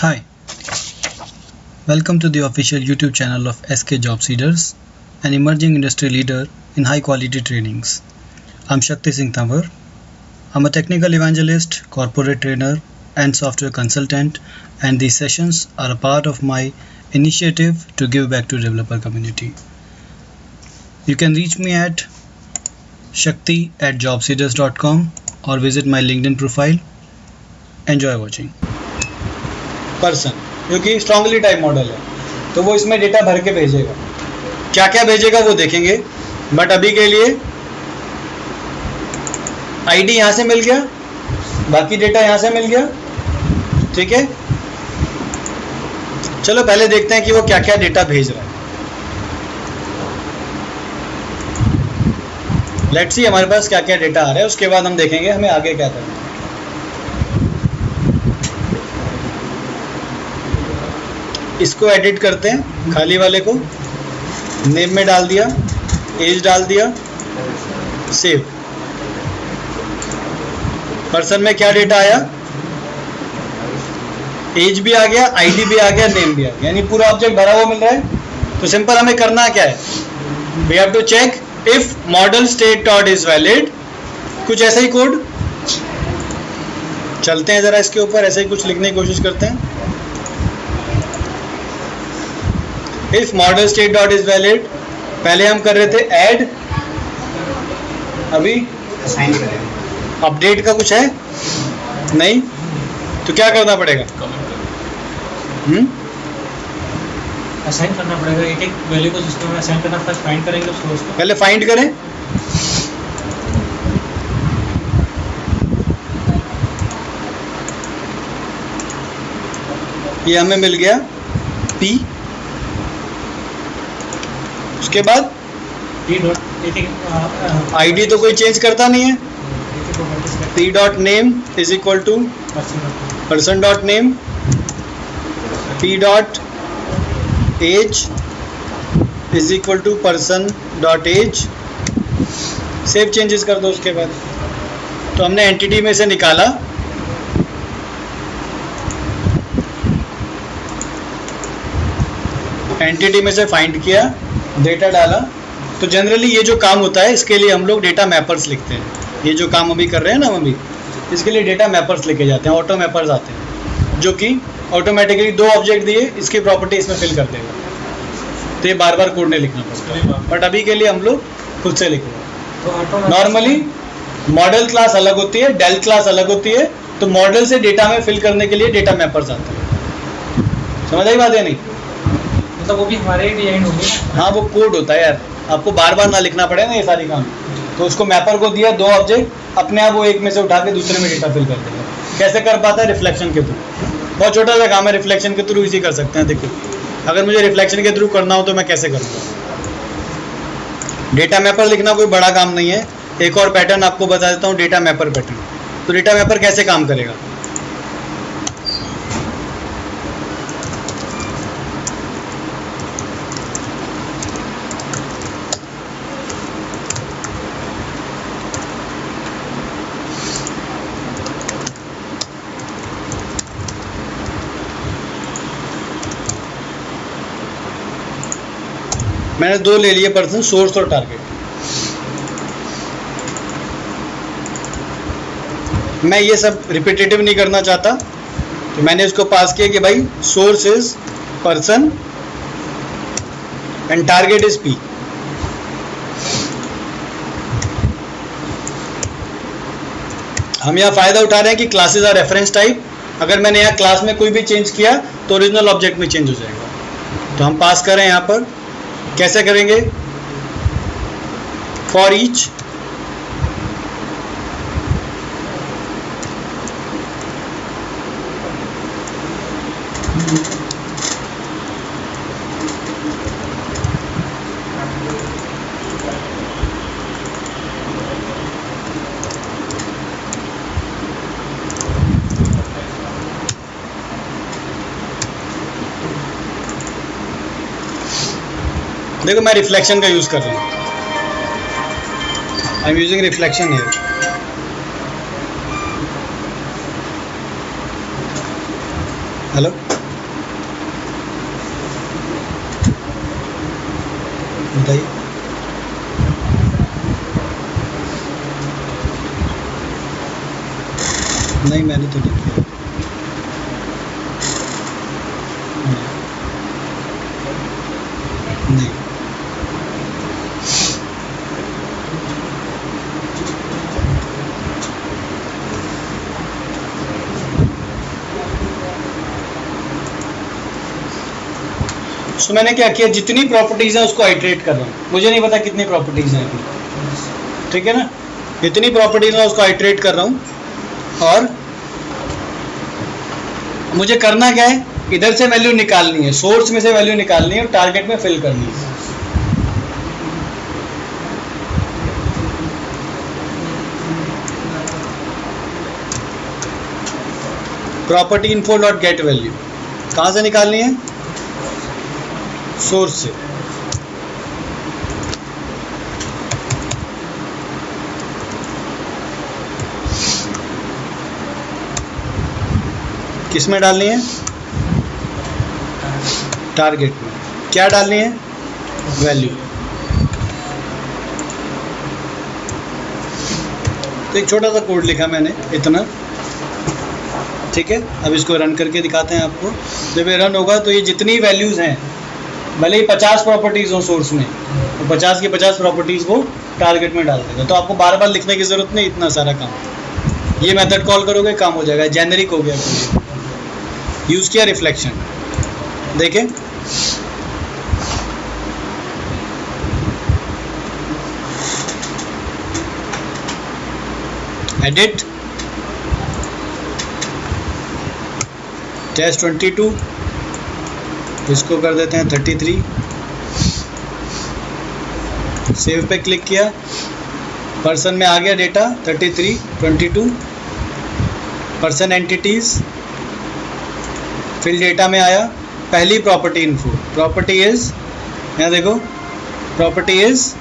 Hi, welcome to the official YouTube channel of SK Job Seeders, an emerging industry leader in high quality trainings. I'm Shakti Singh Tamar. I'm a technical evangelist, corporate trainer, and software consultant, and these sessions are a part of my initiative to give back to developer community. You can reach me at shakti@jobseeders.com or visit my LinkedIn profile. Enjoy watching. Person जो कि strongly type model है, तो वो इसमें data भर के भेजेगा। क्या क्या भेजेगा वो देखेंगे, बट अभी के लिए आईडी यहां से मिल गया, बाकी डेटा यहां से मिल गया। ठीक है, चलो पहले देखते हैं कि वो क्या क्या डेटा भेज रहा है। लेट्स सी हमारे पास क्या क्या डेटा आ रहा है, उसके बाद हम देखेंगे हमें आगे क्या करना है। इसको एडिट करते हैं, खाली वाले को नेम में डाल दिया, एज डाल दिया, सेव। पर्सन में क्या डेटा आया, एज भी आ गया, आईडी भी आ गया, नेम भी आ गया, यानी पूरा ऑब्जेक्ट भरा हुआ मिल रहा है। तो सिंपल हमें करना क्या है, we have to check if model state dot is valid, कुछ ऐसा ही कोड। चलते हैं जरा इसके ऊपर, ऐसे ही कुछ लिखने की कोशिश करते हैं। If model state dot is valid, पहले हम कर रहे थे ऐड, अभी अपडेट का कुछ है नहीं, तो क्या करना पड़ेगा, असाइन करना पड़ेगा। एक एक वैल्यू को सिस्टम में असाइन करना, फर्स्ट फाइंड करेंगे उस सोर्स को। पहले फाइंड करें, ये हमें मिल गया P। उसके बाद आईडी तो कोई चेंज करता नहीं है, P dot name is equal to person dot name, P dot age is equal to person dot age. Save changes कर दो। उसके बाद तो हमने एंटिटी में से निकाला, एंटिटी में से फाइंड किया, डेटा डाला। तो जनरली ये जो काम होता है, इसके लिए हम लोग डेटा मैपर्स लिखते हैं। ये जो काम अभी कर रहे हैं ना हम अभी, इसके लिए डेटा मैपर्स लिखे जाते हैं, ऑटो मैपर्स आते हैं, जो कि ऑटोमेटिकली दो ऑब्जेक्ट दिए, इसकी प्रॉपर्टी इसमें फिल कर देगा। तो ये बार बार कोड नहीं लिखना पड़ता है, बट अभी के लिए हम लोग खुद से लिख रहे हैं। नॉर्मली मॉडल क्लास अलग होती है, डेल क्लास अलग होती है, तो मॉडल से डेटा में फिल करने के लिए डेटा मैपर्स आते हैं। समझ आई बात है नहीं? मतलब वो भी हमारे ही डिजाइन होगी। हाँ, वो कोड होता है यार, आपको बार बार ना लिखना पड़े ना ये सारी काम। तो उसको मैपर को दिया, दो ऑब्जेक्ट, अपने आप वो एक में से उठा के दूसरे में डेटा फिल कर देगा। कैसे कर पाता है? रिफ्लेक्शन के थ्रू। बहुत छोटा सा काम है, रिफ्लेक्शन के थ्रू इजी कर सकते हैं। देखो, अगर मुझे रिफ्लेक्शन के थ्रू करना हो तो मैं कैसे करूँगा? डेटा मैपर लिखना कोई बड़ा काम नहीं है। एक और पैटर्न आपको बता देता हूँ, डेटा मैपर पैटर्न। तो डेटा मैपर कैसे काम करेगा, मैंने दो ले लिए पर्सन, सोर्स और टारगेट। मैं ये सब रिपीटेटिव नहीं करना चाहता, तो मैंने इसको पास किया कि भाई source is person and target is P। हम यहाँ फायदा उठा रहे हैं कि क्लासेस आर रेफरेंस टाइप। अगर मैंने यहाँ क्लास में कोई भी चेंज किया तो ओरिजिनल ऑब्जेक्ट में चेंज हो जाएगा। तो हम पास करें यहाँ पर, कैसे करेंगे? फॉर ईच देखो, मैं रिफ्लेक्शन का यूज कर रहा हूँ। I am using reflection here. Hello, बताइए। नहीं, मैंने तो नहीं किया। नहीं, तो मैंने क्या किया, जितनी प्रॉपर्टीज है उसको आइटरेट कर रहा हूँ। मुझे नहीं पता कितनी प्रॉपर्टीज हैं अभी, ठीक है ना। जितनी प्रॉपर्टीज है उसको आइटरेट कर रहा हूँ, और मुझे करना क्या है, इधर से वैल्यू निकालनी है, सोर्स में से वैल्यू निकालनी है और टारगेट में फिल करनी है। Property info dot get value कहाँ से निकालनी है, सोर्स से। किस में डालनी है, टारगेट में। क्या डालनी है, वैल्यू। तो एक छोटा सा कोड लिखा मैंने इतना, ठीक है। अब इसको रन करके दिखाते हैं आपको। जब ये रन होगा तो ये जितनी वैल्यूज़ हैं, भले ही 50 प्रॉपर्टीज़ हो सोर्स में, तो 50 की 50 प्रॉपर्टीज़ वो टारगेट में डाल देगा। तो आपको बार बार लिखने की ज़रूरत नहीं, इतना सारा काम। ये मेथड कॉल करोगे काम हो जाएगा, जेनेरिक हो गया। यूज़ किया रिफ्लेक्शन, देखें। एडिट टेस्ट 22, इसको कर देते हैं 33। सेव पे क्लिक किया, पर्सन में आ गया data 33, 22। Person entities, fill data में आया पहली प्रॉपर्टी इन्फो, प्रॉपर्टी इज, यहाँ देखो, प्रॉपर्टी इज,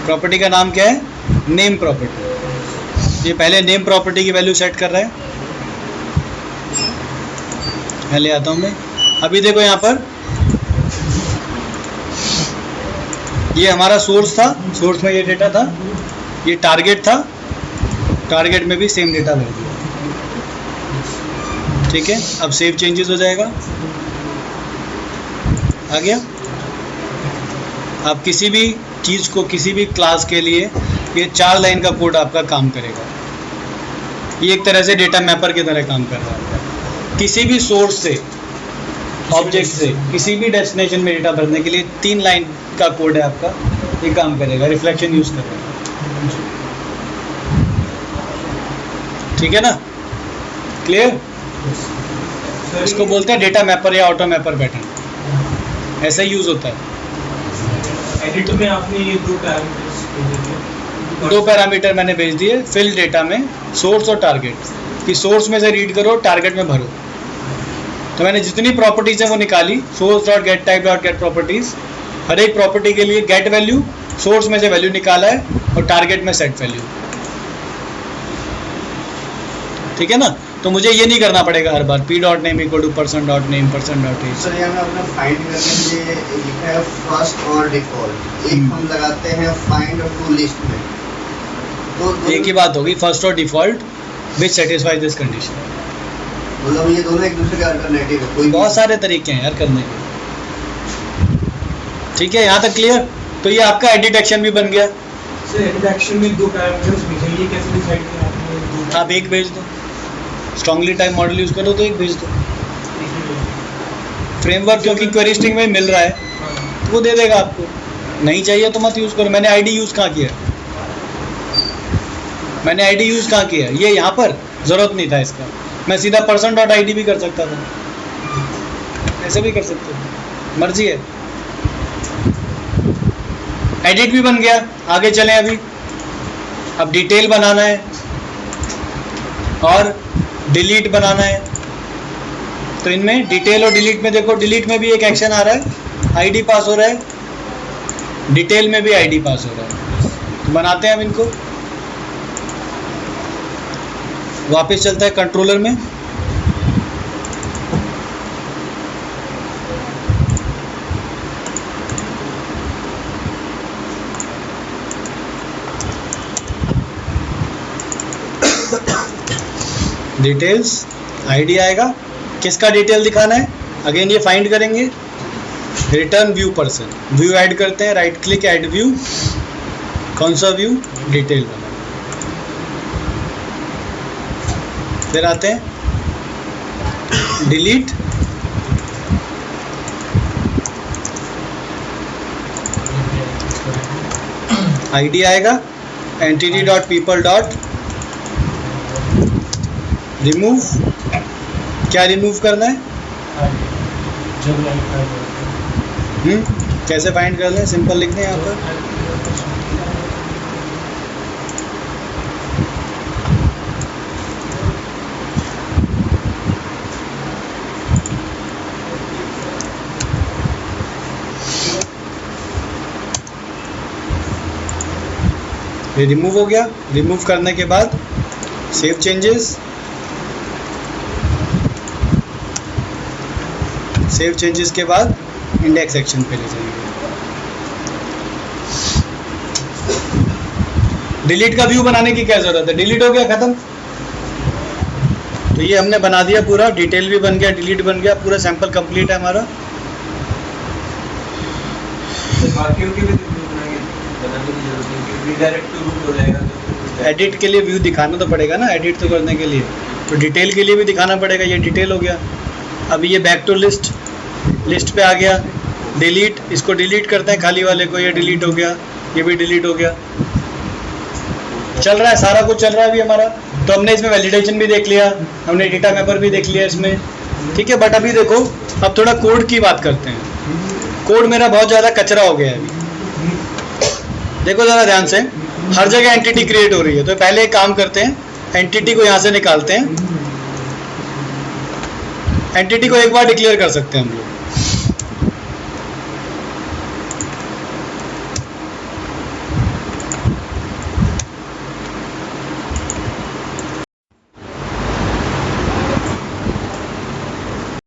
प्रॉपर्टी का नाम क्या है, नेम प्रॉपर्टी। ये पहले नेम प्रॉपर्टी की वैल्यू सेट कर रहा है, पहले आता हूँ मैं। अभी देखो यहाँ पर ये हमारा सोर्स था, सोर्स में ये डेटा था, ये टारगेट था, टारगेट में भी सेम डेटा भर दिया, ठीक है। अब सेव चेंजेस हो जाएगा, आ गया। आप किसी भी चीज़ को, किसी भी क्लास के लिए ये 4 लाइन का कोड आपका काम करेगा। ये एक तरह से डेटा मैपर की तरह काम कर रहा है। किसी भी सोर्स से, ऑब्जेक्ट से, किसी भी डेस्टिनेशन में डेटा भरने के लिए 3 लाइन का कोड है आपका, ये काम करेगा, रिफ्लेक्शन यूज़ करेगा, ठीक है ना, क्लियर। इसको बोलते हैं डेटा मैपर या ऑटो मैपर पैटर्न, ऐसा ही यूज़ होता है। एडिट में आपने ये दो पैरामीटर मैंने भेज दिए फिल डेटा में, सोर्स और टारगेट, कि सोर्स में से रीड करो, टारगेट में भरो। तो मैंने जितनी प्रॉपर्टीज़ हैं वो निकाली, source dot get type dot get properties. हर एक प्रॉपर्टी के लिए गेट वैल्यू, सोर्स में से वैल्यू निकाला है, और टारगेट में सेट वैल्यू, ठीक है ना। तो मुझे ये नहीं करना पड़ेगा हर बार P dot name equal to person dot name, person dot age. Sir यहाँ अपना फाइंड करने के लिए लिखा है फर्स्ट और डिफॉल्ट, एक हम लगाते हैं फाइंड टू लिस्ट में, तो एक ही बात होगी, फर्स्ट और default which satisfy this condition. मतलब ये दोनों एक दूसरे के अल्टरनेटिव है, कोई बहुत सारे तरीके हैं यार करने के, ठीक है। यहाँ तक क्लियर। तो ये आपका एडिट एक्शन भी बन गया। सर एडिट एक्शन में 2 पैरामीटर्स भेजे, ये कैसे डिसाइड किया आपने? आप एक भेज दो, स्ट्रांगली टाइप मॉडल यूज़ करो तो एक भेज दो। फ्रेमवर्क क्योंकि क्वेरी स्ट्रिंग में मिल रहा है तो वो दे देगा आपको, नहीं चाहिए तो मत यूज़ करो। मैंने आईडी यूज़ कहाँ किया, मैंने आईडी यूज़ कहाँ किया, ये यहाँ पर ज़रूरत नहीं था इसका। मैं सीधा पर्सन डॉट आई डी भी कर सकता था, ऐसे भी कर सकते हो, मर्जी है। एडिट भी बन गया। आगे चलें, अभी अब डिटेल बनाना है और डिलीट बनाना है। तो इनमें डिटेल और डिलीट में देखो, डिलीट में भी एक एक्शन आ रहा है, आईडी पास हो रहा है, डिटेल में भी आईडी पास हो रहा है। तो बनाते हैं अब इनको। वापस चलता है कंट्रोलर में, डिटेल्स, आईडी आएगा, किसका डिटेल दिखाना है, अगेन ये फाइंड करेंगे, return view person, view add करते हैं, राइट क्लिक ऐड व्यू, कौन सा व्यू, डिटेल वाला, फिर आते हैं डिलीट, आईडी आएगा, entity dot people dot remove, क्या रिमूव करना है, कैसे फाइंड कर लें, सिंपल लिख दें यहाँ पर, ये रिमूव हो गया। रिमूव करने के बाद सेव चेंजेस, सेव चेंजेस के बाद इंडेक्स सेक्शन पे ले जाएंगे। डिलीट का व्यू बनाने की क्या जरूरत है, डिलीट हो गया, खत्म। तो ये हमने बना दिया पूरा, डिटेल भी बन गया, डिलीट बन गया, पूरा सैंपल कंप्लीट है हमारा। एडिट के लिए व्यू दिखाना तो पड़ेगा ना, एडिट तो करने के लिए, तो डिटेल के लिए भी दिखाना पड़ेगा। ये डिटेल हो गया। अभी ये बैक टू लिस्ट, लिस्ट पे आ गया, डिलीट, इसको डिलीट करते हैं खाली वाले को, ये डिलीट हो गया, ये भी डिलीट हो गया। चल रहा है, सारा कुछ चल रहा है अभी हमारा। तो हमने इसमें वैलिडेशन भी देख लिया, हमने डेटा मैपर भी देख लिया इसमें, ठीक है। बट अभी देखो, अब थोड़ा कोड की बात करते हैं। कोड मेरा बहुत ज़्यादा कचरा हो गया है अभी, देखो ज़रा ध्यान से, हर जगह एंटिटी क्रिएट हो रही है। तो पहले एक काम करते हैं, एंटिटी को यहाँ से निकालते हैं। एंटिटी को एक बार डिक्लेयर कर सकते हैं हम लोग,